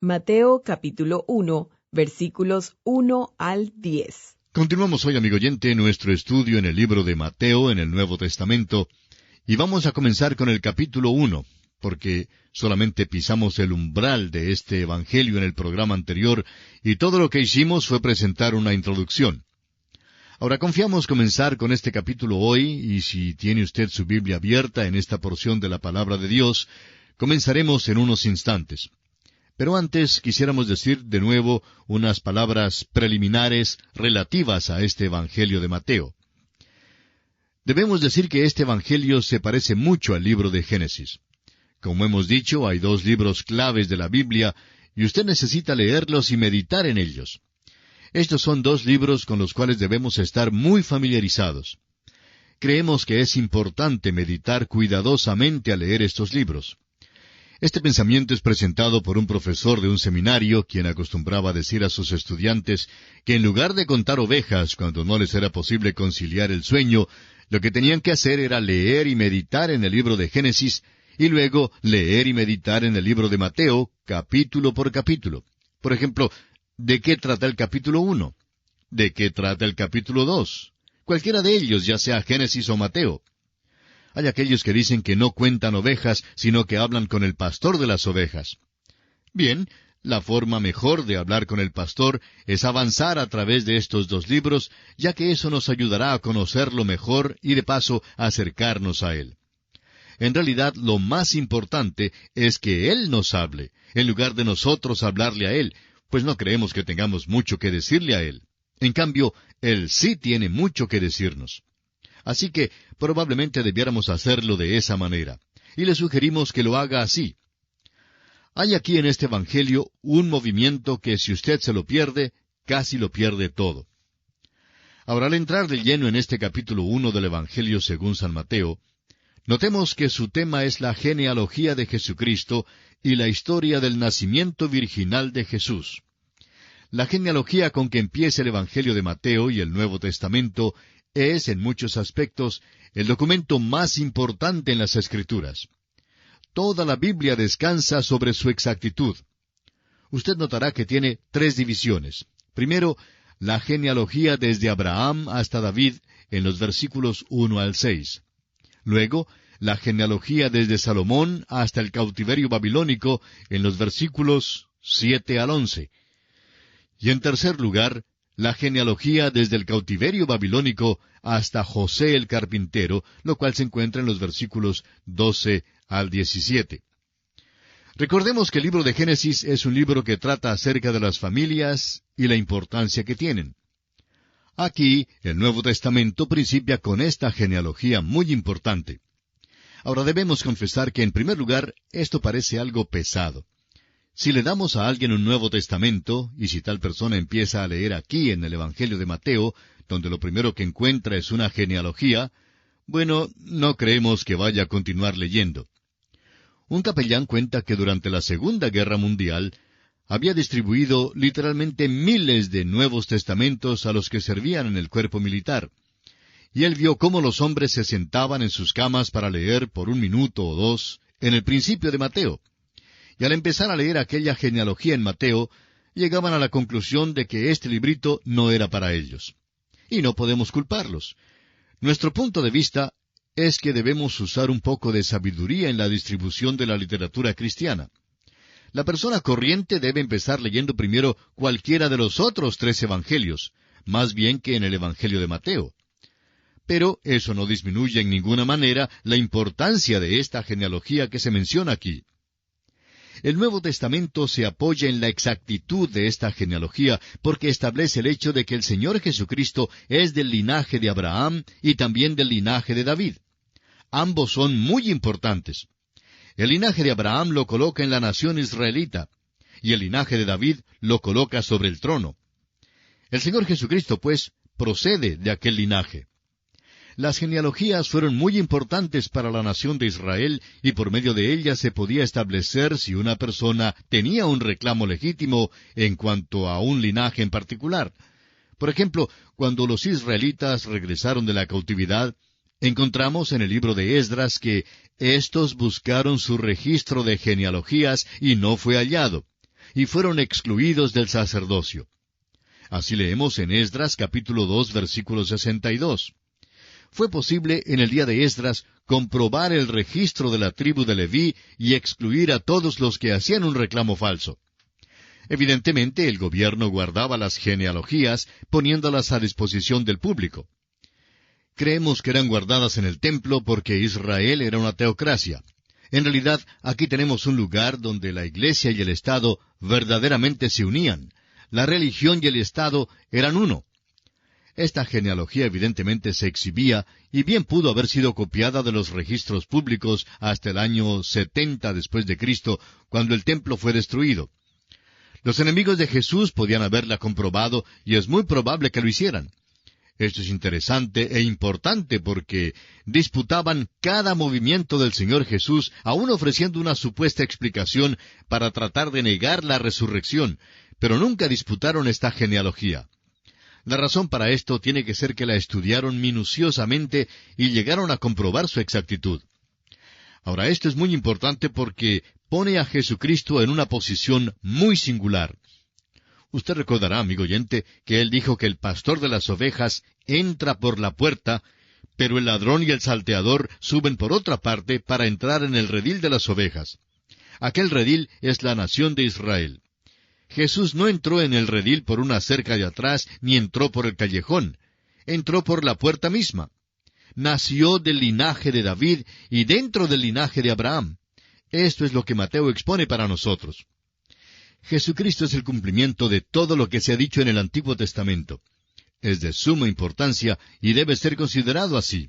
Mateo capítulo 1, versículos 1 al 10. Continuamos hoy, amigo oyente, nuestro estudio en el libro de Mateo en el Nuevo Testamento, y vamos a comenzar con el capítulo 1, porque solamente pisamos el umbral de este Evangelio en el programa anterior, y todo lo que hicimos fue presentar una introducción. Ahora confiamos comenzar con este capítulo hoy, y si tiene usted su Biblia abierta en esta porción de la Palabra de Dios, comenzaremos en unos instantes. Pero antes quisiéramos decir de nuevo unas palabras preliminares relativas a este Evangelio de Mateo. Debemos decir que este Evangelio se parece mucho al libro de Génesis. Como hemos dicho, hay dos libros claves de la Biblia, y usted necesita leerlos y meditar en ellos. Estos son dos libros con los cuales debemos estar muy familiarizados. Creemos que es importante meditar cuidadosamente al leer estos libros. Este pensamiento es presentado por un profesor de un seminario, quien acostumbraba a decir a sus estudiantes que en lugar de contar ovejas cuando no les era posible conciliar el sueño, lo que tenían que hacer era leer y meditar en el libro de Génesis, y luego leer y meditar en el libro de Mateo, capítulo por capítulo. Por ejemplo, ¿de qué trata el capítulo 1? ¿De qué trata el capítulo 2? Cualquiera de ellos, ya sea Génesis o Mateo. Hay aquellos que dicen que no cuentan ovejas, sino que hablan con el pastor de las ovejas. Bien, la forma mejor de hablar con el pastor es avanzar a través de estos dos libros, ya que eso nos ayudará a conocerlo mejor y de paso a acercarnos a él. En realidad, lo más importante es que Él nos hable, en lugar de nosotros hablarle a Él, pues no creemos que tengamos mucho que decirle a Él. En cambio, Él sí tiene mucho que decirnos. Así que probablemente debiéramos hacerlo de esa manera, y le sugerimos que lo haga así. Hay aquí en este Evangelio un movimiento que si usted se lo pierde, casi lo pierde todo. Ahora, al entrar de lleno en este capítulo 1 del Evangelio según San Mateo, notemos que su tema es la genealogía de Jesucristo y la historia del nacimiento virginal de Jesús. La genealogía con que empieza el Evangelio de Mateo y el Nuevo Testamento es, en muchos aspectos, el documento más importante en las Escrituras. Toda la Biblia descansa sobre su exactitud. Usted notará que tiene tres divisiones. Primero, la genealogía desde Abraham hasta David, en los versículos 1 al 6. Luego, la genealogía desde Salomón hasta el cautiverio babilónico, en los versículos 7 al 11. Y en tercer lugar, la genealogía desde el cautiverio babilónico hasta José el carpintero, lo cual se encuentra en los versículos 12 al 17. Recordemos que el libro de Génesis es un libro que trata acerca de las familias y la importancia que tienen. Aquí, el Nuevo Testamento principia con esta genealogía muy importante. Ahora debemos confesar que, en primer lugar, esto parece algo pesado. Si le damos a alguien un Nuevo Testamento, y si tal persona empieza a leer aquí en el Evangelio de Mateo, donde lo primero que encuentra es una genealogía, bueno, no creemos que vaya a continuar leyendo. Un capellán cuenta que durante la Segunda Guerra Mundial había distribuido literalmente miles de Nuevos Testamentos a los que servían en el cuerpo militar. Y él vio cómo los hombres se sentaban en sus camas para leer por 1 minuto o 2 en el principio de Mateo. Y al empezar a leer aquella genealogía en Mateo, llegaban a la conclusión de que este librito no era para ellos. Y no podemos culparlos. Nuestro punto de vista es que debemos usar un poco de sabiduría en la distribución de la literatura cristiana. La persona corriente debe empezar leyendo primero cualquiera de los otros 3 evangelios, más bien que en el Evangelio de Mateo. Pero eso no disminuye en ninguna manera la importancia de esta genealogía que se menciona aquí. El Nuevo Testamento se apoya en la exactitud de esta genealogía porque establece el hecho de que el Señor Jesucristo es del linaje de Abraham y también del linaje de David. Ambos son muy importantes. El linaje de Abraham lo coloca en la nación israelita, y el linaje de David lo coloca sobre el trono. El Señor Jesucristo, pues, procede de aquel linaje. Las genealogías fueron muy importantes para la nación de Israel y por medio de ellas se podía establecer si una persona tenía un reclamo legítimo en cuanto a un linaje en particular. Por ejemplo, cuando los israelitas regresaron de la cautividad, encontramos en el libro de Esdras que éstos buscaron su registro de genealogías y no fue hallado. y fueron excluidos del sacerdocio. Así leemos en Esdras capítulo 2 versículo 62. Fue posible en el día de Esdras comprobar el registro de la tribu de Leví y excluir a todos los que hacían un reclamo falso. Evidentemente, el gobierno guardaba las genealogías, poniéndolas a disposición del público. Creemos que eran guardadas en el templo porque Israel era una teocracia. En realidad, aquí tenemos un lugar donde la Iglesia y el Estado verdaderamente se unían. La religión y el Estado eran uno. Esta genealogía evidentemente se exhibía y bien pudo haber sido copiada de los registros públicos hasta el año 70 después de Cristo, cuando el templo fue destruido. Los enemigos de Jesús podían haberla comprobado y es muy probable que lo hicieran. Esto es interesante e importante porque disputaban cada movimiento del Señor Jesús, aún ofreciendo una supuesta explicación para tratar de negar la resurrección, pero nunca disputaron esta genealogía. La razón para esto tiene que ser que la estudiaron minuciosamente y llegaron a comprobar su exactitud. Ahora, esto es muy importante porque pone a Jesucristo en una posición muy singular. Usted recordará, amigo oyente, que Él dijo que el pastor de las ovejas entra por la puerta, pero el ladrón y el salteador suben por otra parte para entrar en el redil de las ovejas. Aquel redil es la nación de Israel. Jesús no entró en el redil por una cerca de atrás, ni entró por el callejón. Entró por la puerta misma. Nació del linaje de David y dentro del linaje de Abraham. Esto es lo que Mateo expone para nosotros. Jesucristo es el cumplimiento de todo lo que se ha dicho en el Antiguo Testamento. Es de suma importancia y debe ser considerado así.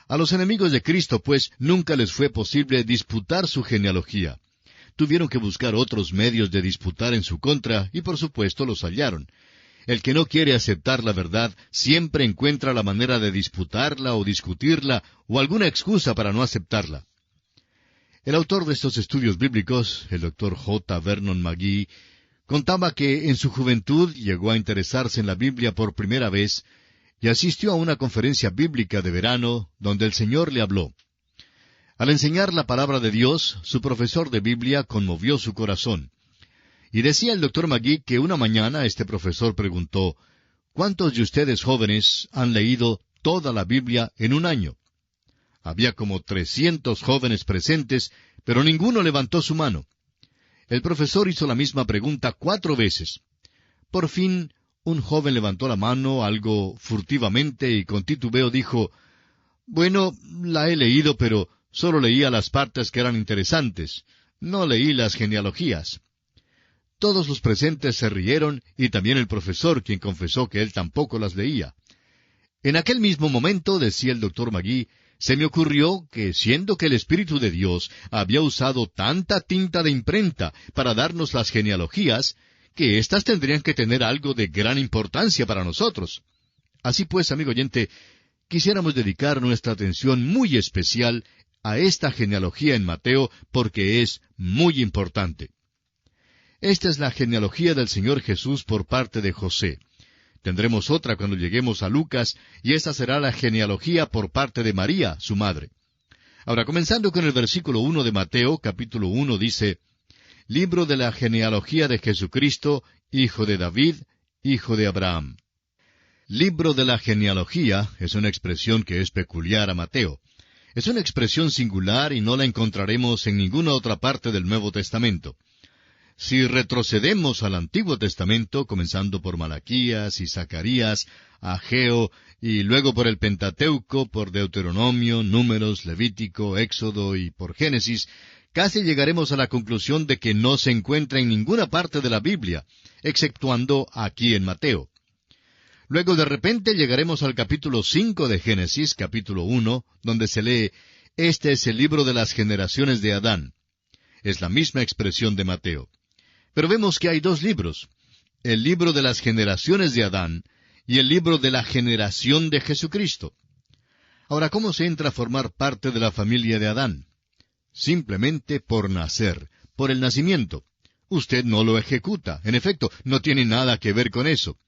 A los enemigos de Cristo, pues, nunca les fue posible disputar su genealogía. Tuvieron que buscar otros medios de disputar en su contra y por supuesto los hallaron. El que no quiere aceptar la verdad siempre encuentra la manera de disputarla o discutirla o alguna excusa para no aceptarla. El autor de estos estudios bíblicos, el Dr. J. Vernon McGee, contaba que en su juventud llegó a interesarse en la Biblia por primera vez y asistió a una conferencia bíblica de verano donde el Señor le habló. Al enseñar la palabra de Dios, su profesor de Biblia conmovió su corazón. Y decía el Dr. McGee que una mañana este profesor preguntó, ¿cuántos de ustedes jóvenes han leído toda la Biblia en un año? Había como 300 jóvenes presentes, pero ninguno levantó su mano. El profesor hizo la misma pregunta 4 veces. Por fin, un joven levantó la mano algo furtivamente y con titubeo dijo, «Bueno, la he leído, pero solo leía las partes que eran interesantes. No leí las genealogías». Todos los presentes se rieron y también el profesor, quien confesó que él tampoco las leía. En aquel mismo momento, decía el Dr. McGee, se me ocurrió que, siendo que el Espíritu de Dios había usado tanta tinta de imprenta para darnos las genealogías, que éstas tendrían que tener algo de gran importancia para nosotros. Así pues, amigo oyente, quisiéramos dedicar nuestra atención muy especial a esta genealogía en Mateo porque es muy importante. Esta es la genealogía del Señor Jesús por parte de José. Tendremos otra cuando lleguemos a Lucas, y esta será la genealogía por parte de María, su madre. Ahora, comenzando con el versículo 1 de Mateo, capítulo 1, dice, Libro de la genealogía de Jesucristo, hijo de David, hijo de Abraham. Libro de la genealogía es una expresión que es peculiar a Mateo. Es una expresión singular y no la encontraremos en ninguna otra parte del Nuevo Testamento. Si retrocedemos al Antiguo Testamento, comenzando por Malaquías y Zacarías, Ageo, y luego por el Pentateuco, por Deuteronomio, Números, Levítico, Éxodo y por Génesis, casi llegaremos a la conclusión de que no se encuentra en ninguna parte de la Biblia, exceptuando aquí en Mateo. Luego de repente llegaremos al capítulo 5 de Génesis, capítulo 1, donde se lee, Este es el libro de las generaciones de Adán. Es la misma expresión de Mateo. Pero vemos que hay 2 libros, el libro de las generaciones de Adán y el libro de la generación de Jesucristo. Ahora, ¿cómo se entra a formar parte de la familia de Adán? Simplemente por nacer, por el nacimiento. Usted no lo ejecuta, en efecto, no tiene nada que ver con eso.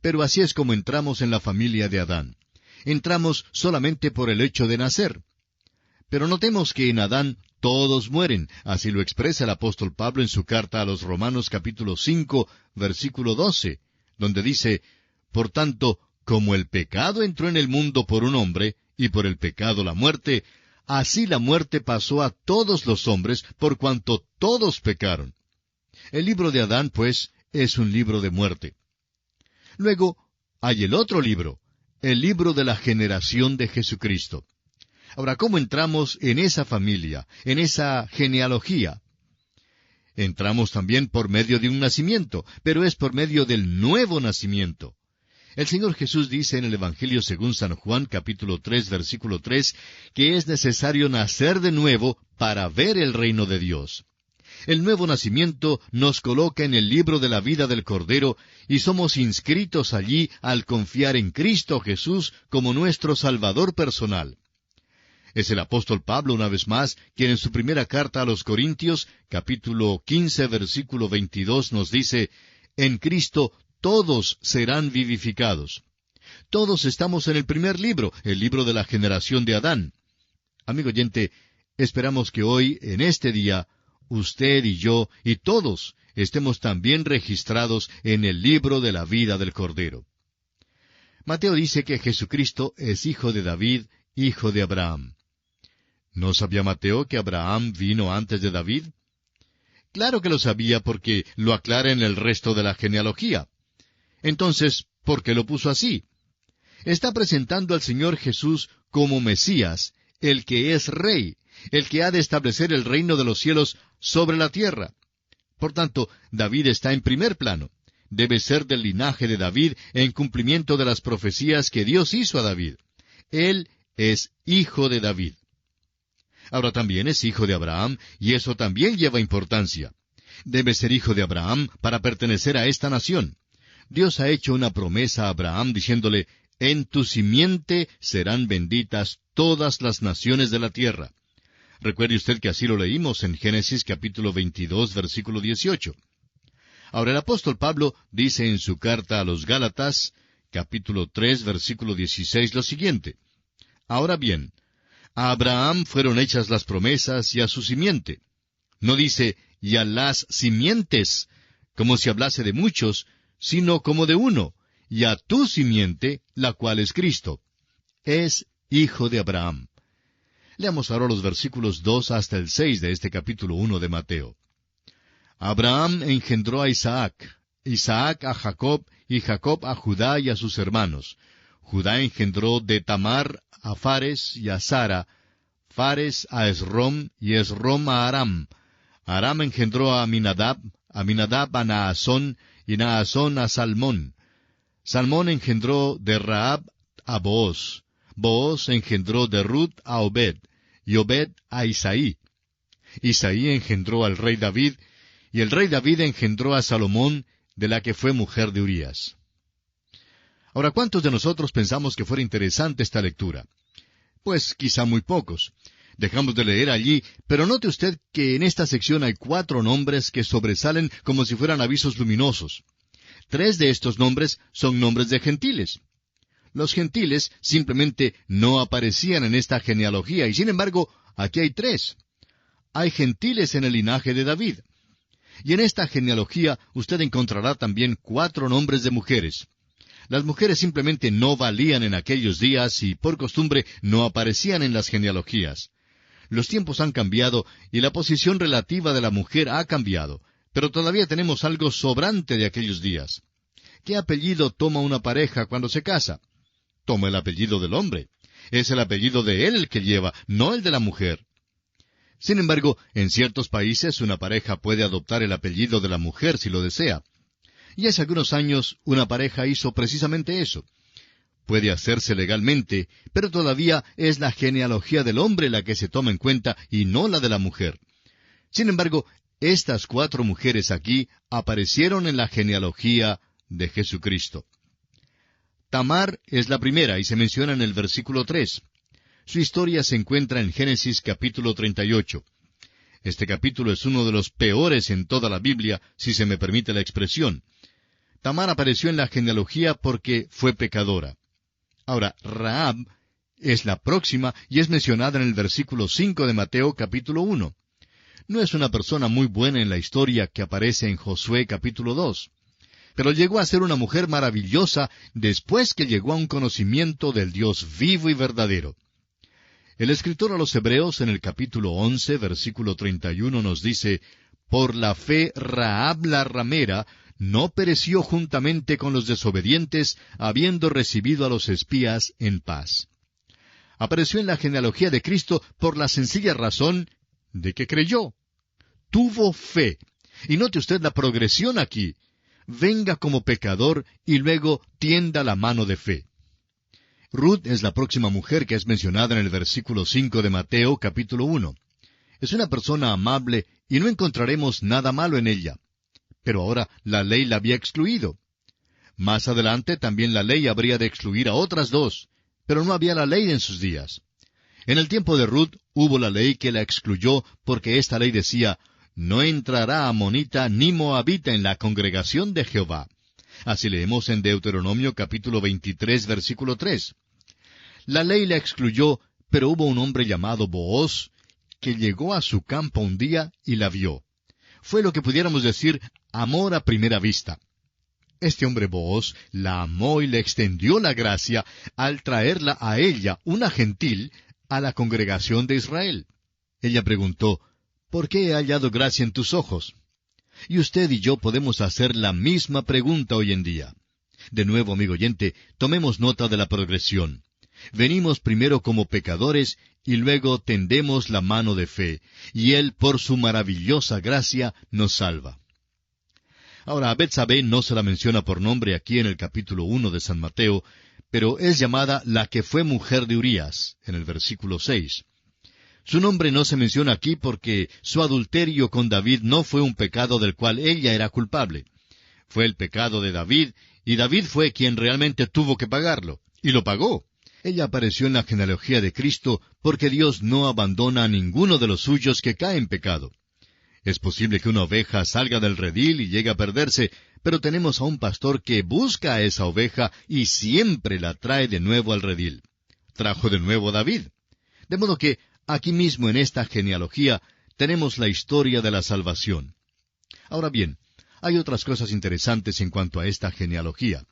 Pero así es como entramos en la familia de Adán. Entramos solamente por el hecho de nacer. Pero notemos que en Adán todos mueren. Así lo expresa el apóstol Pablo en su carta a los Romanos capítulo 5, versículo 12, donde dice, por tanto, como el pecado entró en el mundo por un hombre, y por el pecado la muerte, así la muerte pasó a todos los hombres, por cuanto todos pecaron. El libro de Adán, pues, es un libro de muerte. Luego, hay el otro libro, el libro de la generación de Jesucristo. Ahora, ¿cómo entramos en esa familia, en esa genealogía? Entramos también por medio de un nacimiento, pero es por medio del nuevo nacimiento. El Señor Jesús dice en el Evangelio según San Juan, capítulo 3, versículo 3, que es necesario nacer de nuevo para ver el reino de Dios. El nuevo nacimiento nos coloca en el libro de la vida del Cordero y somos inscritos allí al confiar en Cristo Jesús como nuestro Salvador personal. Es el apóstol Pablo, una vez más, quien en su primera carta a los Corintios, capítulo 15, versículo 22, nos dice, en Cristo todos serán vivificados. Todos estamos en el primer libro, el libro de la generación de Adán. Amigo oyente, esperamos que hoy, en este día, usted y yo, y todos, estemos también registrados en el libro de la vida del Cordero. Mateo dice que Jesucristo es hijo de David, hijo de Abraham. ¿No sabía Mateo que Abraham vino antes de David? Claro que lo sabía porque lo aclara en el resto de la genealogía. Entonces, ¿por qué lo puso así? Está presentando al Señor Jesús como Mesías, el que es Rey, el que ha de establecer el reino de los cielos sobre la tierra. Por tanto, David está en primer plano. Debe ser del linaje de David en cumplimiento de las profecías que Dios hizo a David. Él es hijo de David. Ahora también es hijo de Abraham, y eso también lleva importancia. Debe ser hijo de Abraham para pertenecer a esta nación. Dios ha hecho una promesa a Abraham diciéndole, en tu simiente serán benditas todas las naciones de la tierra. Recuerde usted que así lo leímos en Génesis capítulo 22, versículo 18. Ahora el apóstol Pablo dice en su carta a los Gálatas, capítulo 3, versículo 16, lo siguiente. Ahora bien, a Abraham fueron hechas las promesas y a su simiente. No dice, y a las simientes, como si hablase de muchos, sino como de uno, y a tu simiente, la cual es Cristo. Es hijo de Abraham. Leamos ahora los versículos 2 hasta el 6 de este capítulo 1 de Mateo. Abraham engendró a Isaac, Isaac a Jacob, y Jacob a Judá y a sus hermanos. Judá engendró de Tamar a Fares y a Sara, Fares a Esrom, y Esrom a Aram. Aram engendró a Aminadab a Naasón, y Naasón a Salmón. Salmón engendró de Rahab a Booz. Booz engendró de Ruth a Obed, y Obed a Isaí. Isaí engendró al rey David, y el rey David engendró a Salomón, de la que fue mujer de Urías. Ahora, ¿cuántos de nosotros pensamos que fuera interesante esta lectura? Pues quizá muy pocos. Dejamos de leer allí, pero note usted que en esta sección hay 4 nombres que sobresalen como si fueran avisos luminosos. 3 de estos nombres son nombres de gentiles. Los gentiles simplemente no aparecían en esta genealogía, y sin embargo, aquí hay 3. Hay gentiles en el linaje de David. Y en esta genealogía usted encontrará también 4 nombres de mujeres. Las mujeres simplemente no valían en aquellos días y por costumbre no aparecían en las genealogías. Los tiempos han cambiado y la posición relativa de la mujer ha cambiado, pero todavía tenemos algo sobrante de aquellos días. ¿Qué apellido toma una pareja cuando se casa? Toma el apellido del hombre. Es el apellido de él el que lleva, no el de la mujer. Sin embargo, en ciertos países una pareja puede adoptar el apellido de la mujer si lo desea. Y hace algunos años una pareja hizo precisamente eso. Puede hacerse legalmente, pero todavía es la genealogía del hombre la que se toma en cuenta y no la de la mujer. Sin embargo, estas 4 mujeres aquí aparecieron en la genealogía de Jesucristo. Tamar es la primera y se menciona en el versículo 3. Su historia se encuentra en Génesis capítulo 38. Este capítulo es uno de los peores en toda la Biblia, si se me permite la expresión. Tamar apareció en la genealogía porque fue pecadora. Ahora, Rahab Es la próxima y es mencionada en el versículo 5 de Mateo capítulo 1. No es una persona muy buena en la historia que aparece en Josué capítulo 2. Pero llegó a ser una mujer maravillosa después que llegó a un conocimiento del Dios vivo y verdadero. El escritor a los Hebreos en el capítulo 11, versículo 31 nos dice, «Por la fe Rahab la ramera no pereció juntamente con los desobedientes, habiendo recibido a los espías en paz». Apareció en la genealogía de Cristo por la sencilla razón de que creyó. Tuvo fe. Y note usted la progresión aquí. Venga como pecador y luego tienda la mano de fe. Ruth es la próxima mujer que es mencionada en el versículo 5 de Mateo capítulo 1. Es una persona amable y no encontraremos nada malo en ella. Pero ahora la ley la había excluido. Más adelante también la ley habría de excluir a otras dos, pero no había la ley en sus días. En el tiempo de Ruth hubo la ley que la excluyó porque esta ley decía, «No entrará amonita ni moabita en la congregación de Jehová». Así leemos en Deuteronomio capítulo 23, versículo 3. La ley la excluyó, pero hubo un hombre llamado Booz que llegó a su campo un día y la vio. Fue lo que pudiéramos decir amor a primera vista. Este hombre Booz la amó y le extendió la gracia al traerla a ella, una gentil, a la congregación de Israel. Ella preguntó, «¿Por qué he hallado gracia en tus ojos?» Y usted y yo podemos hacer la misma pregunta hoy en día. De nuevo, amigo oyente, tomemos nota de la progresión. Venimos primero como pecadores y luego tendemos la mano de fe, y Él, por su maravillosa gracia, nos salva. Ahora, a Betsabé no se la menciona por nombre aquí en el capítulo 1 de San Mateo, pero es llamada la que fue mujer de Urías, en el versículo 6. Su nombre no se menciona aquí porque su adulterio con David no fue un pecado del cual ella era culpable. Fue el pecado de David, y David fue quien realmente tuvo que pagarlo, y lo pagó. Ella apareció en la genealogía de Cristo porque Dios no abandona a ninguno de los suyos que cae en pecado. Es posible que una oveja salga del redil y llegue a perderse, pero tenemos a un pastor que busca a esa oveja y siempre la trae de nuevo al redil. Trajo de nuevo a David. De modo que aquí mismo en esta genealogía tenemos la historia de la salvación. Ahora bien, hay otras cosas interesantes en cuanto a esta genealogía.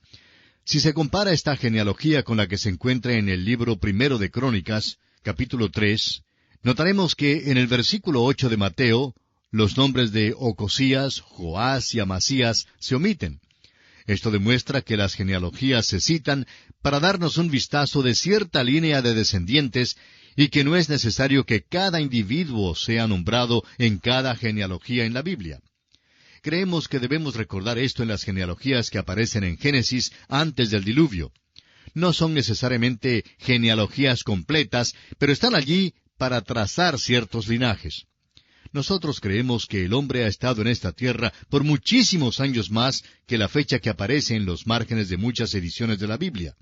Si se compara esta genealogía con la que se encuentra en el libro primero de Crónicas, capítulo 3, notaremos que en el versículo 8 de Mateo, los nombres de Ocosías, Joás y Amasías se omiten. Esto demuestra que las genealogías se citan para darnos un vistazo de cierta línea de descendientes y que no es necesario que cada individuo sea nombrado en cada genealogía en la Biblia. Creemos que debemos recordar esto en las genealogías que aparecen en Génesis antes del diluvio. No son necesariamente genealogías completas, pero están allí para trazar ciertos linajes. Nosotros creemos que el hombre ha estado en esta tierra por muchísimos años más que la fecha que aparece en los márgenes de muchas ediciones de la Biblia.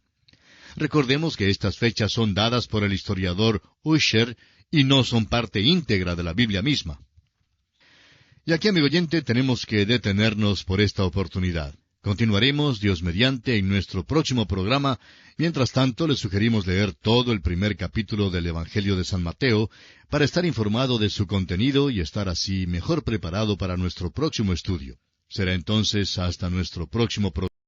Recordemos que estas fechas son dadas por el historiador Ussher y no son parte íntegra de la Biblia misma. Y aquí, amigo oyente, tenemos que detenernos por esta oportunidad. Continuaremos, Dios mediante, en nuestro próximo programa. Mientras tanto, le sugerimos leer todo el primer capítulo del Evangelio de San Mateo para estar informado de su contenido y estar así mejor preparado para nuestro próximo estudio. Será entonces hasta nuestro próximo programa.